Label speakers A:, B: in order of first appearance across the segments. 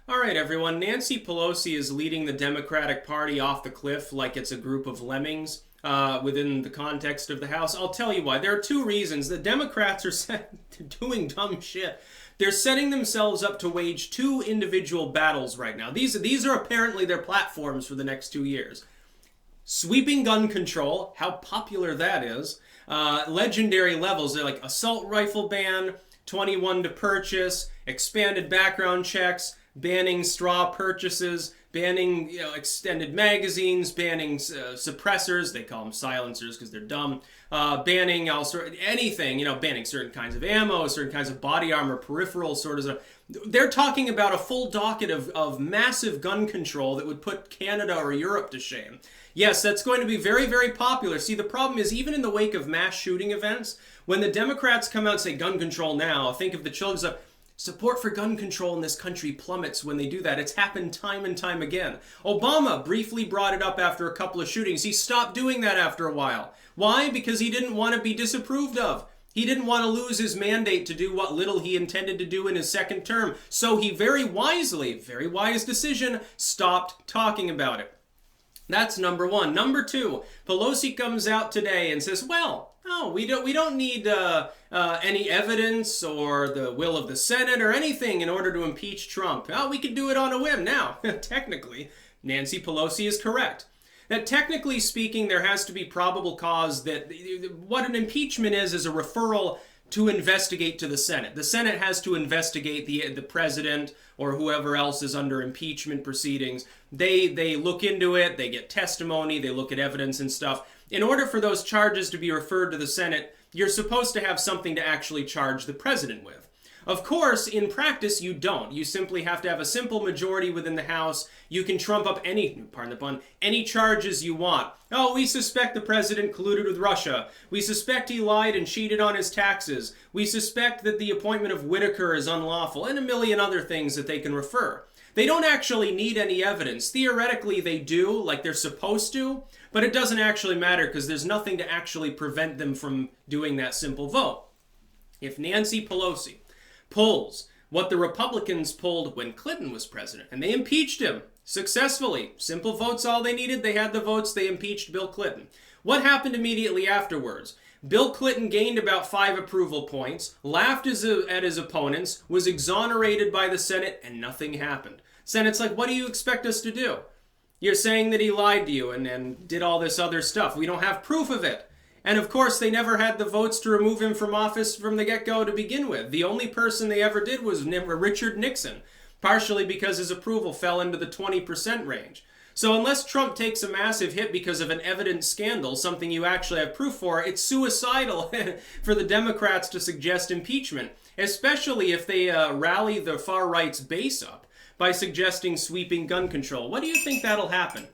A: All right, everyone. Nancy Pelosi is leading the Democratic Party off the cliff like it's a group of lemmings within the context of the House. I'll tell you why. There are two reasons. The Democrats are doing dumb shit. They're setting themselves up to wage two individual battles right now. These are apparently their platforms for the next 2 years. Sweeping gun control, how popular that is. Legendary levels. They're like assault rifle ban, 21 to purchase, expanded background checks, banning straw purchases, banning extended magazines, banning suppressors. They call them silencers because they're dumb. Banning also anything, banning certain kinds of ammo, certain kinds of body armor, peripheral sort of stuff. They're talking about a full docket of massive gun control that would put Canada or Europe to shame. Yes, that's going to be very, very popular. See, the problem is even in the wake of mass shooting events, when the Democrats come out and say gun control now, think of the children's support for gun control in this country plummets when they do that. It's happened time and time again. Obama briefly brought it up after a couple of shootings. He stopped doing that after a while. Why? Because he didn't want to be disapproved of. He didn't want to lose his mandate to do what little he intended to do in his second term. So he very wisely, very wise decision, stopped talking about it. That's number one. Number two, Pelosi comes out today and says, well, no, we don't need any evidence or the will of the Senate or anything in order to impeach Trump. Oh, we could do it on a whim. Now, technically, Nancy Pelosi is correct. That technically speaking, there has to be probable cause that what an impeachment is a referral to investigate to the Senate. The Senate has to investigate the president or whoever else is under impeachment proceedings. They look into it, they get testimony, they look at evidence and stuff. In order for those charges to be referred to the Senate, you're supposed to have something to actually charge the president with. Of course, in practice, you don't. You simply have to have a simple majority within the House. You can trump up any charges you want. Oh, we suspect the president colluded with Russia. We suspect he lied and cheated on his taxes. We suspect that the appointment of Whitaker is unlawful, and a million other things that they can refer. They don't actually need any evidence. Theoretically, they do, like they're supposed to, but it doesn't actually matter because there's nothing to actually prevent them from doing that simple vote. If Nancy Pelosi pulls what the Republicans pulled when Clinton was president, and they impeached him successfully. Simple votes, all they needed. They had the votes. They impeached Bill Clinton. What happened immediately afterwards? Bill Clinton gained about 5 approval points, laughed at his opponents, was exonerated by the Senate, and nothing happened. Senate's like, what do you expect us to do? You're saying that he lied to you and did all this other stuff. We don't have proof of it. And of course, they never had the votes to remove him from office from the get-go to begin with. The only person they ever did was Richard Nixon, partially because his approval fell into the 20% range. So unless Trump takes a massive hit because of an evident scandal, something you actually have proof for, it's suicidal for the Democrats to suggest impeachment, especially if they rally the far right's base up by suggesting sweeping gun control. What do you think that'll happen?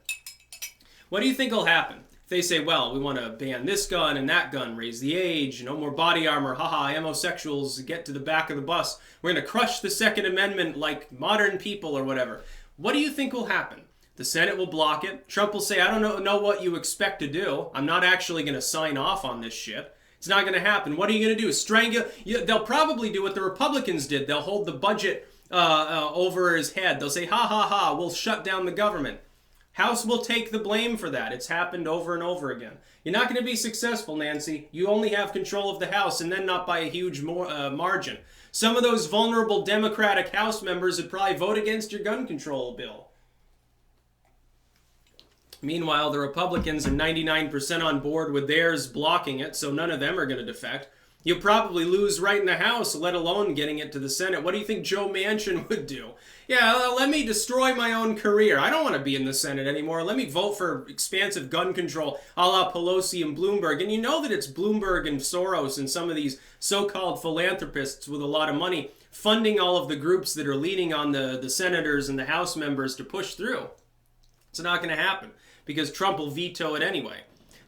A: What do you think will happen? They say, well, we want to ban this gun and that gun, raise the age, no more body armor, haha, homosexuals get to the back of the bus. We're going to crush the Second Amendment like modern people or whatever. What do you think will happen? The Senate will block it. Trump will say, I don't know what you expect to do. I'm not actually going to sign off on this shit. It's not going to happen. What are you going to do? Strangle? They'll probably do what the Republicans did. They'll hold the budget over his head. They'll say, ha ha ha, we'll shut down the government. House will take the blame for that. It's happened over and over again. You're not going to be successful, Nancy. You only have control of the House, and then not by a huge margin. Some of those vulnerable Democratic House members would probably vote against your gun control bill. Meanwhile, the Republicans are 99% on board with theirs blocking it, so none of them are going to defect. You'll probably lose right in the House, let alone getting it to the Senate. What do you think Joe Manchin would do? Yeah, let me destroy my own career. I don't want to be in the Senate anymore. Let me vote for expansive gun control a la Pelosi and Bloomberg. And you know that it's Bloomberg and Soros and some of these so-called philanthropists with a lot of money funding all of the groups that are leaning on the senators and the House members to push through. It's not going to happen because Trump will veto it anyway.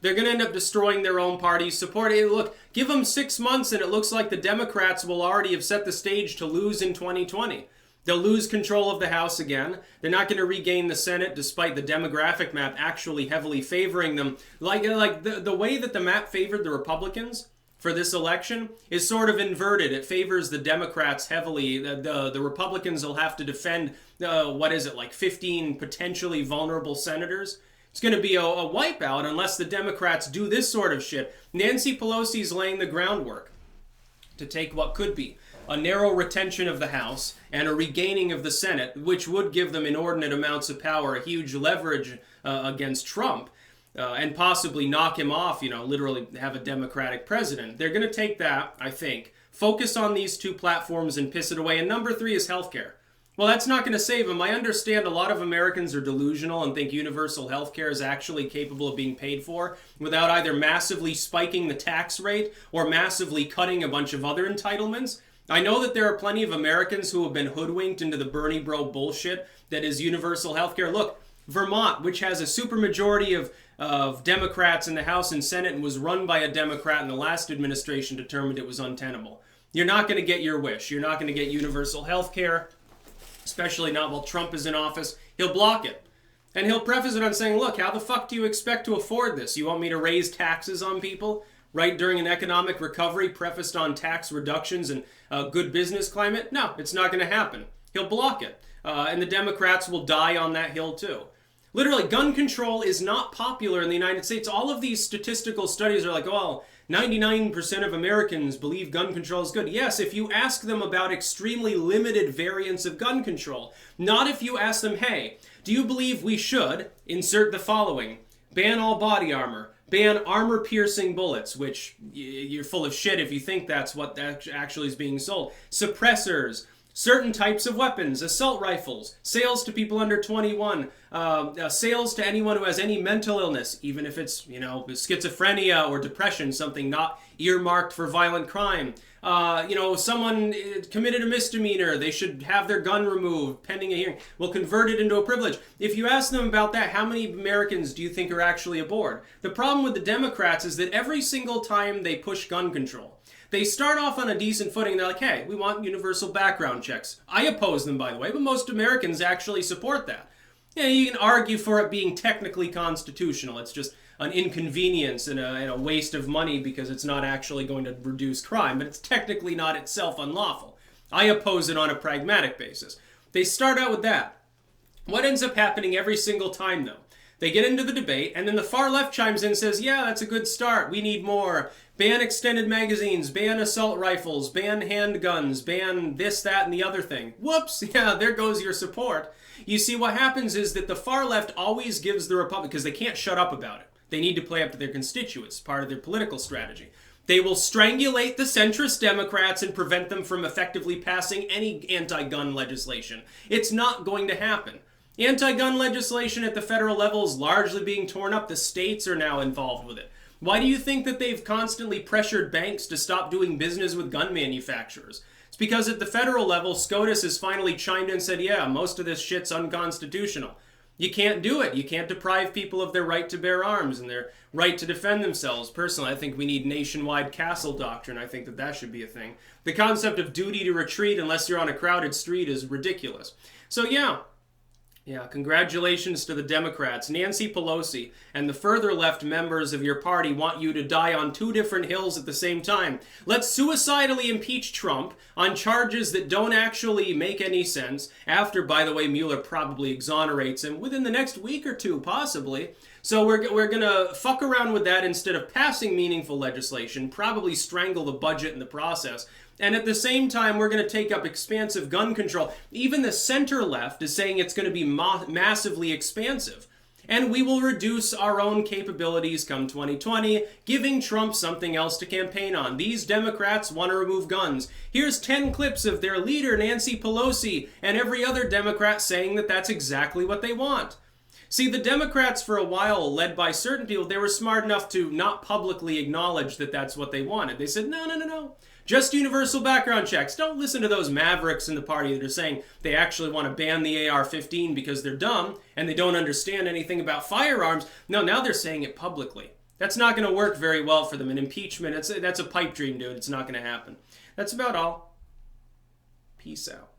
A: They're going to end up destroying their own party's support. Hey, look, give them 6 months and it looks like the Democrats will already have set the stage to lose in 2020. They'll lose control of the House again. They're not going to regain the Senate despite the demographic map actually heavily favoring them. Like the way that the map favored the Republicans for this election is sort of inverted. It favors the Democrats heavily. The Republicans will have to defend, like 15 potentially vulnerable senators. It's going to be a wipeout unless the Democrats do this sort of shit. Nancy Pelosi's laying the groundwork to take what could be a narrow retention of the House and a regaining of the Senate, which would give them inordinate amounts of power, a huge leverage against Trump, and possibly knock him off, literally have a Democratic president. They're going to take that, I think, focus on these two platforms and piss it away. And number 3 is healthcare. Well, that's not going to save them. I understand a lot of Americans are delusional and think universal health care is actually capable of being paid for without either massively spiking the tax rate or massively cutting a bunch of other entitlements. I know that there are plenty of Americans who have been hoodwinked into the Bernie bro bullshit that is universal health care. Look, Vermont, which has a supermajority of Democrats in the House and Senate and was run by a Democrat in the last administration, determined it was untenable. You're not going to get your wish. You're not going to get universal health care. Especially not while Trump is in office. He'll block it. And he'll preface it on saying, look, how the fuck do you expect to afford this? You want me to raise taxes on people right during an economic recovery prefaced on tax reductions and good business climate? No, it's not going to happen. He'll block it. And the Democrats will die on that hill too. Literally, gun control is not popular in the United States. All of these statistical studies are like, well, 99% of Americans believe gun control is good. Yes, if you ask them about extremely limited variants of gun control. Not if you ask them, hey, do you believe we should insert the following? Ban all body armor. Ban armor-piercing bullets, which you're full of shit if you think that's what actually is being sold. Suppressors. Certain types of weapons, assault rifles, sales to people under 21, sales to anyone who has any mental illness, even if it's, schizophrenia or depression, something not earmarked for violent crime. Someone committed a misdemeanor, they should have their gun removed pending a hearing. We'll convert it into a privilege. If you ask them about that, how many Americans do you think are actually aboard? The problem with the Democrats is that every single time they push gun control, they start off on a decent footing. They're like, hey, we want universal background checks. I oppose them, by the way, but most Americans actually support that. You can argue for it being technically constitutional. It's just an inconvenience and a waste of money because it's not actually going to reduce crime, but it's technically not itself unlawful. I oppose it on a pragmatic basis. They start out with that. What ends up happening every single time, though? They get into the debate, and then the far left chimes in and says, yeah, that's a good start. We need more. Ban extended magazines, ban assault rifles, ban handguns, ban this, that, and the other thing. Whoops, yeah, there goes your support. You see, what happens is that the far left always gives the Republicans, because they can't shut up about it. They need to play up to their constituents, part of their political strategy. They will strangulate the centrist Democrats and prevent them from effectively passing any anti-gun legislation. It's not going to happen. Anti-gun legislation at the federal level is largely being torn up. The states are now involved with it. Why do you think that they've constantly pressured banks to stop doing business with gun manufacturers? It's because at the federal level, SCOTUS has finally chimed in and said, yeah, most of this shit's unconstitutional. You can't do it. You can't deprive people of their right to bear arms and their right to defend themselves. Personally, I think we need nationwide castle doctrine. I think that should be a thing. The concept of duty to retreat unless you're on a crowded street is ridiculous. So yeah, congratulations to the Democrats. Nancy Pelosi and the further left members of your party want you to die on two different hills at the same time. Let's suicidally impeach Trump on charges that don't actually make any sense, after, by the way, Mueller probably exonerates him within the next week or two, possibly. So we're going to fuck around with that instead of passing meaningful legislation, probably strangle the budget in the process. And at the same time, we're going to take up expansive gun control. Even the center left is saying it's going to be massively expansive. And we will reduce our own capabilities come 2020, giving Trump something else to campaign on. These Democrats want to remove guns. Here's 10 clips of their leader, Nancy Pelosi, and every other Democrat saying that that's exactly what they want. See, the Democrats for a while, led by certain people, they were smart enough to not publicly acknowledge that that's what they wanted. They said, no. Just universal background checks. Don't listen to those mavericks in the party that are saying they actually want to ban the AR-15 because they're dumb and they don't understand anything about firearms. No, now they're saying it publicly. That's not going to work very well for them. And impeachment, that's a pipe dream, dude. It's not going to happen. That's about all. Peace out.